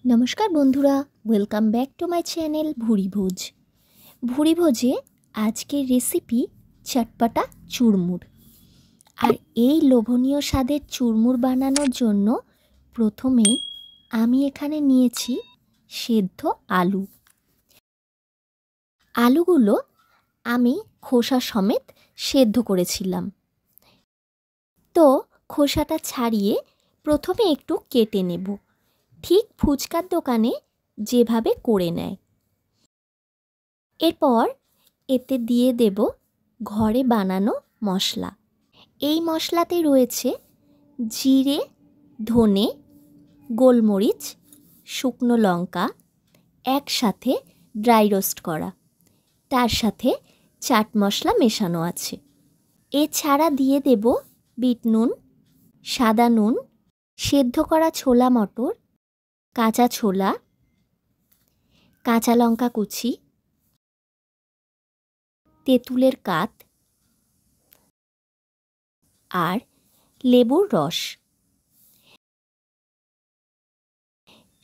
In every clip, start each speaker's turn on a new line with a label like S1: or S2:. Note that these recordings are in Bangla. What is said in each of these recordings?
S1: নমস্কার বন্ধুরা, welcome back to my channel Bhuribhoj. ভুরিভোজে আজকের রেসিপি চটপটা চুরমুর। আর এই লোভনীয় স্বাদের চুরমুর বানানোর জন্য প্রথমেই আমি এখানে নিয়েছি সেদ্ধ আলু। আলুগুলো আমি খোসা সমেত সেদ্ধ করেছিলাম। তো খোসাটা ছাড়িয়ে প্রথমে একটু কেটে নেব, ঠিক ফুচকার দোকানে যেভাবে করে নেয়। এরপর এতে দিয়ে দেব ঘরে বানানো মশলা। এই মশলাতে রয়েছে জিরে, ধনে, গোলমরিচ, শুকনো লঙ্কা একসাথে ড্রাই রোস্ট করা, তার সাথে চাট মশলা মেশানো আছে। এছাড়া দিয়ে দেব বিট নুন, সাদা নুন, সেদ্ধ করা ছোলা মটর, কাঁচা ছোলা, কাঁচা লঙ্কা কুচি, তেঁতুলের কাত আর লেবুর রস।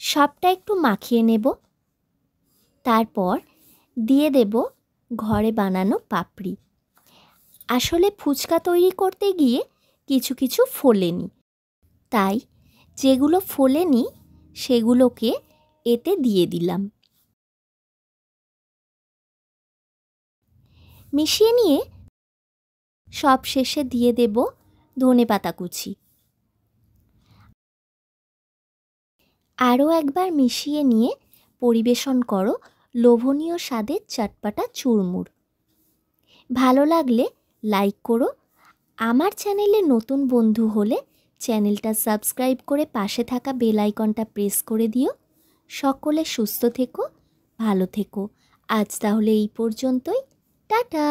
S1: সবটা একটু মাখিয়ে নেব। তারপর দিয়ে দেব ঘরে বানানো পাপড়ি। আসলে ফুচকা তৈরি করতে গিয়ে কিছু কিছু ফোলেনি, তাই যেগুলো ফোলেনি সেগুলোকে এতে দিয়ে দিলাম। মিশিয়ে নিয়ে সব শেষে দিয়ে দেব ধনেপাতা কুচি। আরও একবার মিশিয়ে নিয়ে পরিবেশন করো লোভনীয় স্বাদের চটপটা চুরমুর। ভালো লাগলে লাইক করো। আমার চ্যানেলে নতুন বন্ধু হলে চ্যানেলটা সাবস্ক্রাইব করে পাশে থাকা বেল আইকনটা প্রেস করে দিও। সকলে সুস্থ থেকো, ভালো থেকো। আজ তাহলে এই পর্যন্তই। টাটা।